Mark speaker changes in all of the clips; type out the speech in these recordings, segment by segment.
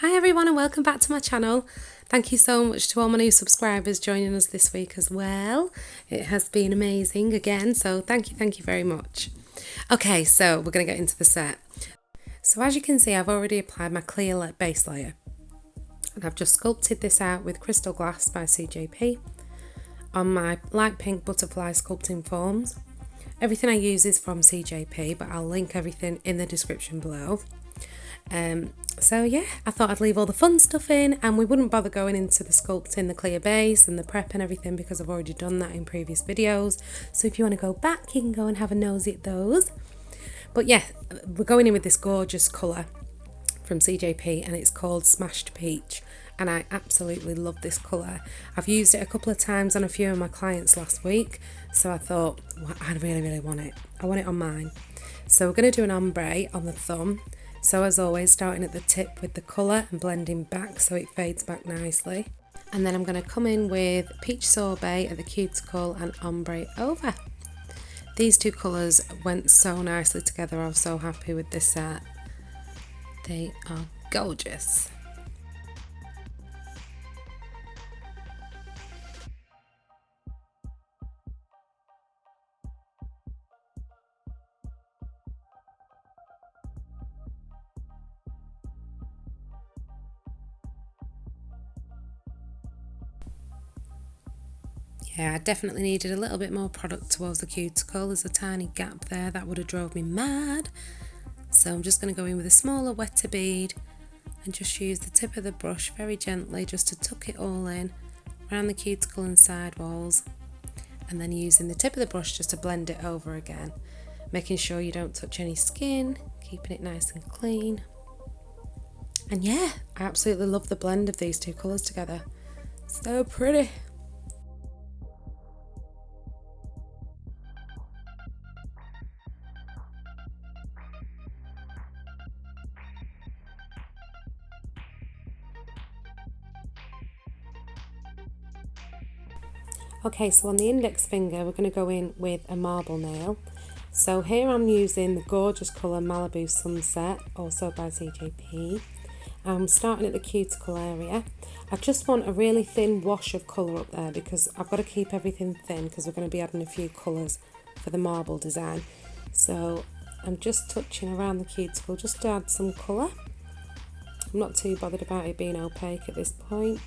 Speaker 1: Hi everyone and welcome back to my channel. Thank you so much to all my new subscribers joining us this week as well. It has been amazing again, so thank you very much. Okay, so we're going to get into the set. So as you can see, I've already applied my clear base layer. And I've just sculpted this out with Crystal Glass by CJP on my light pink butterfly sculpting forms. Everything I use is from CJP, but I'll link everything in the description below. So yeah, I thought I'd leave all the fun stuff in and we wouldn't bother going into the sculpting, the clear base and the prep and everything because I've already done that in previous videos. So if you want to go back, you can go and have a nosy at those. But yeah, we're going in with this gorgeous colour from CJP and it's called Smashed Peach. And I absolutely love this colour. I've used it a couple of times on a few of my clients last week. So I thought, well, I really want it. I want it on mine. So we're going to do an ombre on the thumb. So as always, starting at the tip with the colour and blending back so it fades back nicely. And then I'm going to come in with Peach Sorbet at the cuticle and Ombre over. These two colours went so nicely together. I was so happy with this set. They are gorgeous. Yeah, I definitely needed a little bit more product towards the cuticle. There's a tiny gap there that would have drove me mad. So I'm just going to go in with a smaller, wetter bead and just use the tip of the brush very gently just to tuck it all in around the cuticle and side walls. And then using the tip of the brush just to blend it over again. Making sure you don't touch any skin, keeping it nice and clean. And yeah, I absolutely love the blend of these two colours together. So pretty. Okay, so on the index finger, we're going to go in with a marble nail. So here I'm using the gorgeous colour Malibu Sunset, also by CJP. I'm starting at the cuticle area. I just want a really thin wash of colour up there because I've got to keep everything thin because we're going to be adding a few colours for the marble design. So I'm just touching around the cuticle just to add some colour. I'm not too bothered about it being opaque at this point.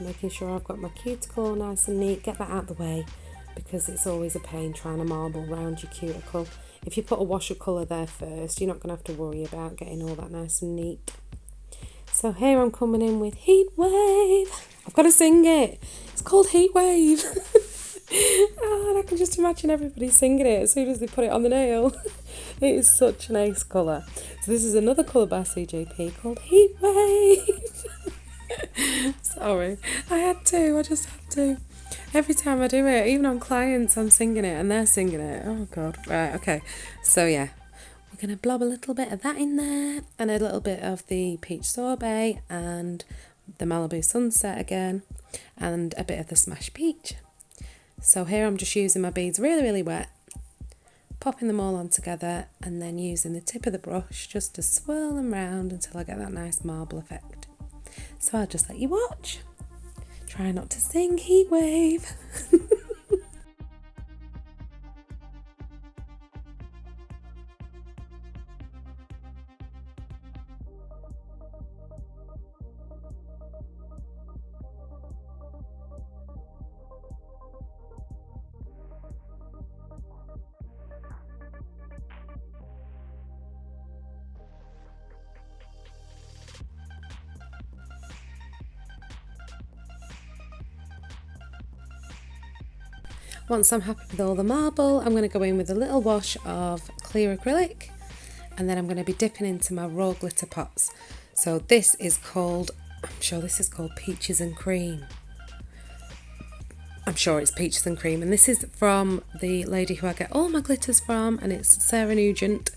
Speaker 1: Making sure I've got my cuticle nice and neat. Get that out of the way because it's always a pain trying to marble around your cuticle. If you put a wash of colour there first, you're not going to have to worry about getting all that nice and neat. So here I'm coming in with Heatwave. I've got to sing it. It's called Heatwave. Oh, and I can just imagine everybody singing it as soon as they put it on the nail. It is such an ace colour. So this is another colour by CJP called Heatwave. Sorry, I just had to. Every time I do it, even on clients, I'm singing it and they're singing it. Oh God, right, okay. So yeah, we're going to blob a little bit of that in there and a little bit of the Peach Sorbet and the Malibu Sunset again and a bit of the Smashed Peach. So here I'm just using my beads really wet, popping them all on together and then using the tip of the brush just to swirl them round until I get that nice marble effect. So I'll just let you watch. Try not to sing Heatwave. Once I'm happy with all the marble, I'm going to go in with a little wash of clear acrylic and then I'm going to be dipping into my raw glitter pots. So this is called, I'm sure this is called Peaches and Cream. I'm sure it's Peaches and Cream and this is from the lady who I get all my glitters from and it's Sarah Nugent,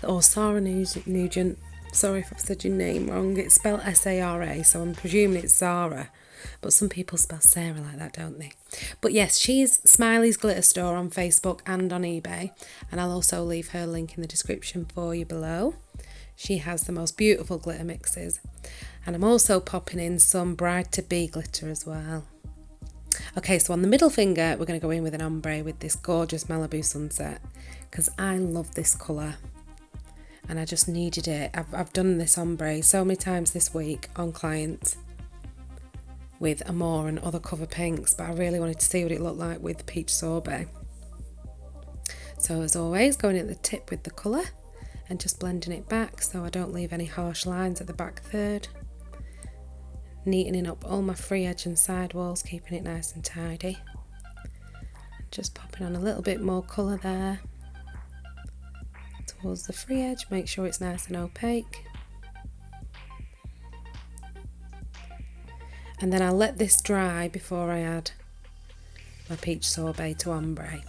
Speaker 1: or Sarah Nugent. Sorry if I've said your name wrong. It's spelled S-A-R-A, so I'm presuming it's Zara. But some people spell Sarah like that, don't they? But yes, she's Smiley's Glitter Store on Facebook and on eBay. And I'll also leave her link in the description for you below. She has the most beautiful glitter mixes. And I'm also popping in some Bride to Be glitter as well. Okay, so on the middle finger, we're going to go in with an ombre with this gorgeous Malibu sunset, because I love this colour and I just needed it. I've done this ombre so many times this week on clients with Amore and other cover pinks, but I really wanted to see what it looked like with peach sorbet. So as always, going at the tip with the colour and just blending it back so I don't leave any harsh lines at the back third. Neatening up all my free edge and side walls, keeping it nice and tidy. Just popping on a little bit more colour there towards the free edge, make sure it's nice and opaque. And then I'll let this dry before I add my peach sorbet to ombre.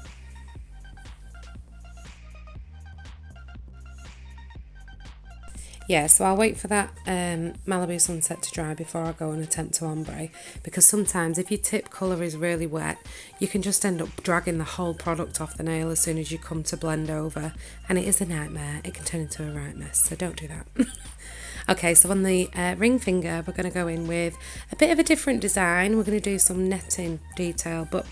Speaker 1: Yeah, so I'll wait for that Malibu sunset to dry before I go and attempt to ombre, because sometimes if your tip colour is really wet, you can just end up dragging the whole product off the nail as soon as you come to blend over, and it is a nightmare. It can turn into a right mess, so don't do that. Okay, so on the ring finger, we're going to go in with a bit of a different design. We're going to do some netting detail, but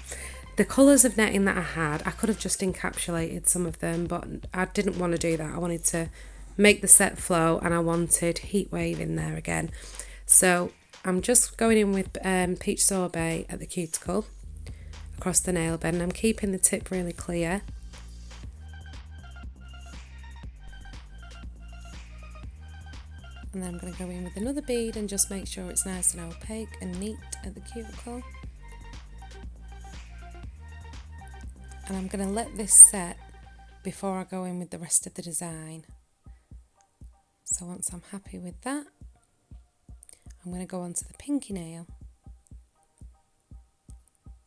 Speaker 1: the colours of netting that I had, I could have just encapsulated some of them, but I didn't want to do that. I wanted to make the set flow, and I wanted Heatwave in there again. So I'm just going in with peach sorbet at the cuticle across the nail bed, and I'm keeping the tip really clear. And then I'm going to go in with another bead and just make sure it's nice and opaque and neat at the cuticle. And I'm going to let this set before I go in with the rest of the design. So once I'm happy with that, I'm going to go on to the pinky nail.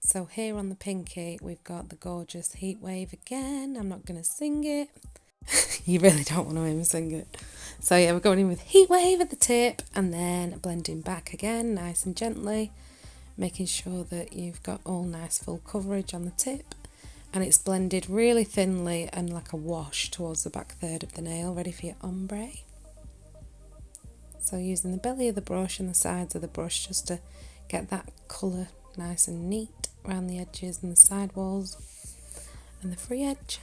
Speaker 1: So here on the pinky, we've got the gorgeous Heatwave again. I'm not going to sing it. You really don't want to hear me sing it. So yeah, we're going in with Heatwave at the tip and then blending back again, nice and gently, making sure that you've got all nice full coverage on the tip. And it's blended really thinly and like a wash towards the back third of the nail, ready for your ombre. So using the belly of the brush and the sides of the brush just to get that colour nice and neat around the edges and the side walls and the free edge.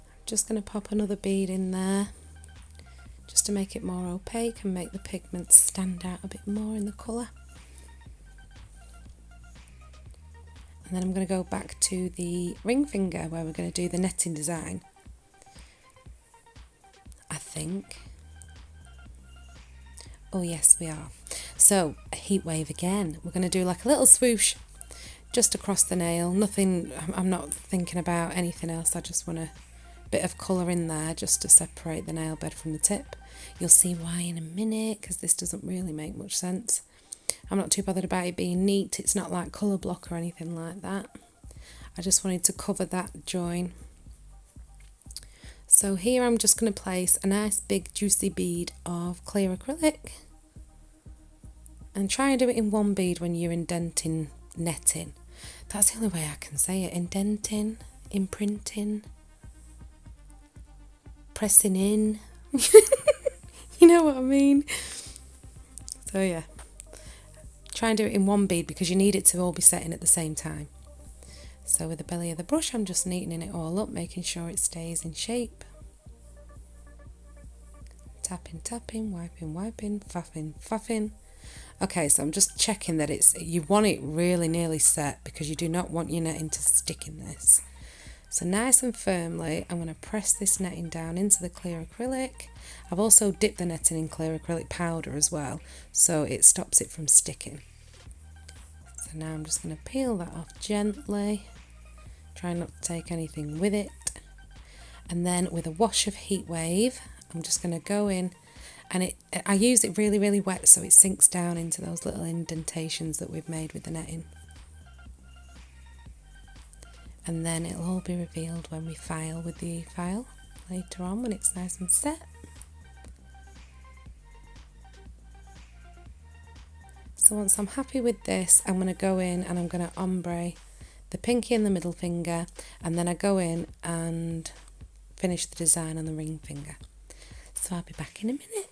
Speaker 1: I'm just going to pop another bead in there just to make it more opaque and make the pigments stand out a bit more in the colour. And then I'm going to go back to the ring finger where we're going to do the netting design, I think. Oh yes, we are. So a Heatwave again. We're going to do like a little swoosh just across the nail. Nothing, I'm not thinking about anything else. I just want a bit of colour in there just to separate the nail bed from the tip. You'll see why in a minute, because this doesn't really make much sense. I'm not too bothered about it being neat. It's not like colour block or anything like that. I just wanted to cover that join. So here I'm just going to place a nice big juicy bead of clear acrylic, and try and do it in one bead when you're indenting netting. That's the only way I can say it. Indenting, imprinting, pressing in. You know what I mean? So yeah, try and do it in one bead because you need it to all be setting at the same time. So with the belly of the brush, I'm just neatening it all up, making sure it stays in shape. Tapping, tapping, wiping, wiping, faffing, faffing. Okay, so I'm just checking that you want it really nearly set because you do not want your netting to stick in this. So nice and firmly, I'm going to press this netting down into the clear acrylic. I've also dipped the netting in clear acrylic powder as well, so it stops it from sticking. So now I'm just going to peel that off gently. Try not to take anything with it. And then with a wash of Heatwave, I'm just going to go in, and I use it really, really wet so it sinks down into those little indentations that we've made with the netting. And then it'll all be revealed when we file with the file later on when it's nice and set. So once I'm happy with this, I'm going to go in and I'm going to ombre the pinky and the middle finger, and then I go in and finish the design on the ring finger. So I'll be back in a minute.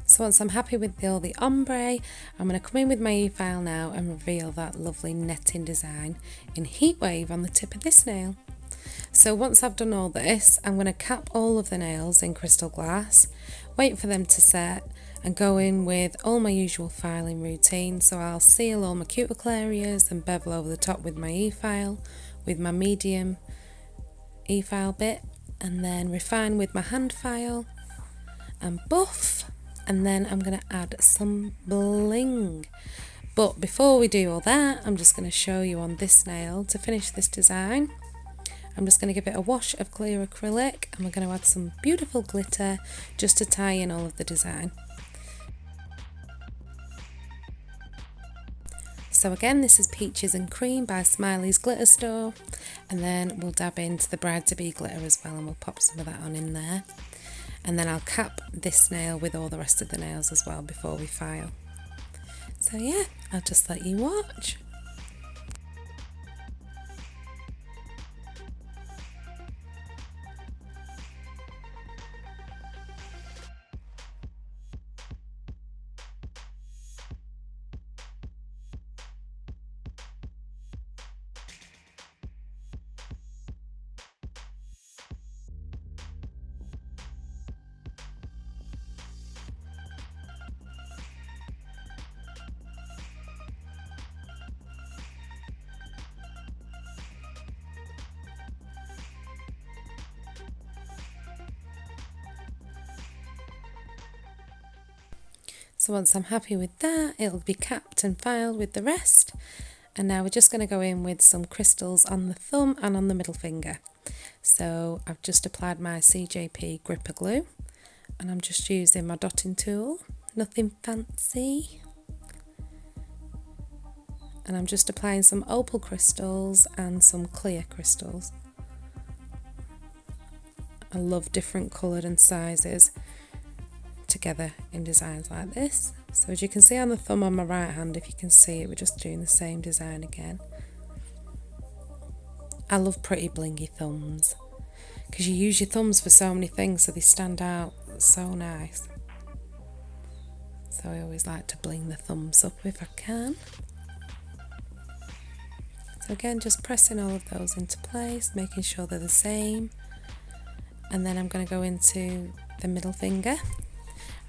Speaker 1: So once I'm happy with all the ombre, I'm going to come in with my e-file now and reveal that lovely netting design in Heatwave on the tip of this nail. So once I've done all this, I'm going to cap all of the nails in crystal glass, wait for them to set, and go in with all my usual filing routine. So I'll seal all my cuticle areas and bevel over the top with my e-file, with my medium e-file bit, and then refine with my hand file and buff. And then I'm going to add some bling. But before we do all that, I'm just going to show you on this nail to finish this design. I'm just going to give it a wash of clear acrylic, and we're going to add some beautiful glitter just to tie in all of the design. So again, this is Peaches and Cream by Smiley's Glitter Store, and then we'll dab into the bride-to-be glitter as well, and we'll pop some of that on in there. And then I'll cap this nail with all the rest of the nails as well before we file. So yeah, I'll just let you watch. So once I'm happy with that, it'll be capped and filed with the rest. And now we're just going to go in with some crystals on the thumb and on the middle finger. So I've just applied my CJP gripper glue, and I'm just using my dotting tool, nothing fancy. And I'm just applying some opal crystals and some clear crystals. I love different coloured and sizes together in designs like this. So as you can see on the thumb on my right hand, if you can see it, we're just doing the same design again. I love pretty blingy thumbs because you use your thumbs for so many things, so they stand out so nice. So I always like to bling the thumbs up if I can. So again, just pressing all of those into place, making sure they're the same. And then I'm going to go into the middle finger,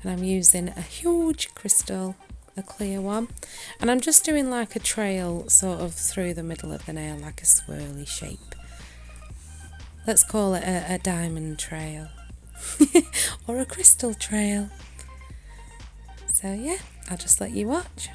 Speaker 1: and I'm using a huge crystal a clear one. And I'm just doing like a trail sort of through the middle of the nail, like a swirly shape. Let's call it a diamond trail or a crystal trail. So yeah, I'll just let you watch.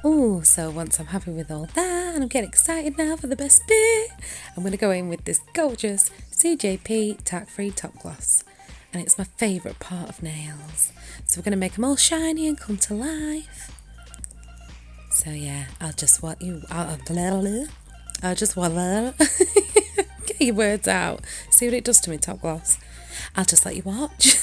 Speaker 1: Oh, so once I'm happy with all that and I'm getting excited now for the best bit, I'm going to go in with this gorgeous CJP tack-free top gloss. And it's my favourite part of nails. So we're going to make them all shiny and come to life. So yeah, I'll just get your words out. See what it does to me, top gloss. I'll just let you watch.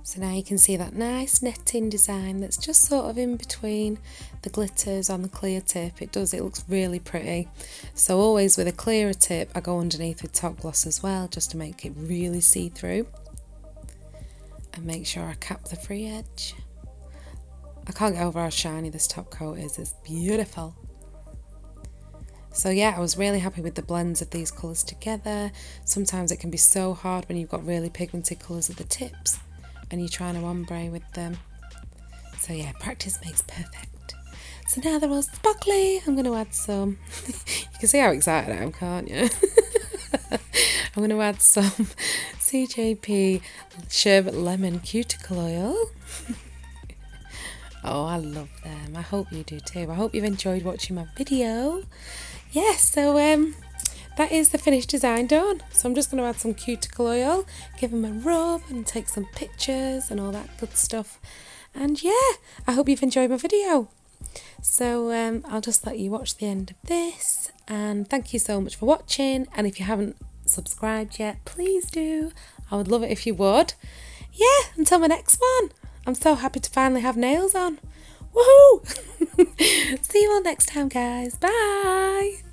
Speaker 1: So now you can see that nice netting design that's just sort of in between the glitters on the clear tip. It looks really pretty. So always with a clearer tip, I go underneath with top gloss as well, just to make it really see-through. And make sure I cap the free edge. I can't get over how shiny this top coat is, it's beautiful. So yeah, I was really happy with the blends of these colours together. Sometimes it can be so hard when you've got really pigmented colours at the tips and you're trying to ombre with them. So yeah, practice makes perfect. So now they're all sparkly, I'm going to add some, you can see how excited I am, can't you? I'm going to add some CJP Sherbet Lemon Cuticle Oil. Oh, I love them. I hope you do too. I hope you've enjoyed watching my video. Yes, so that is the finished design done. So I'm just going to add some cuticle oil, give them a rub and take some pictures and all that good stuff. And yeah, I hope you've enjoyed my video. So I'll just let you watch the end of this. And thank you so much for watching. And if you haven't subscribed yet, please do. I would love it if you would. Yeah, until my next one. I'm so happy to finally have nails on. Woohoo! See you all next time, guys. Bye!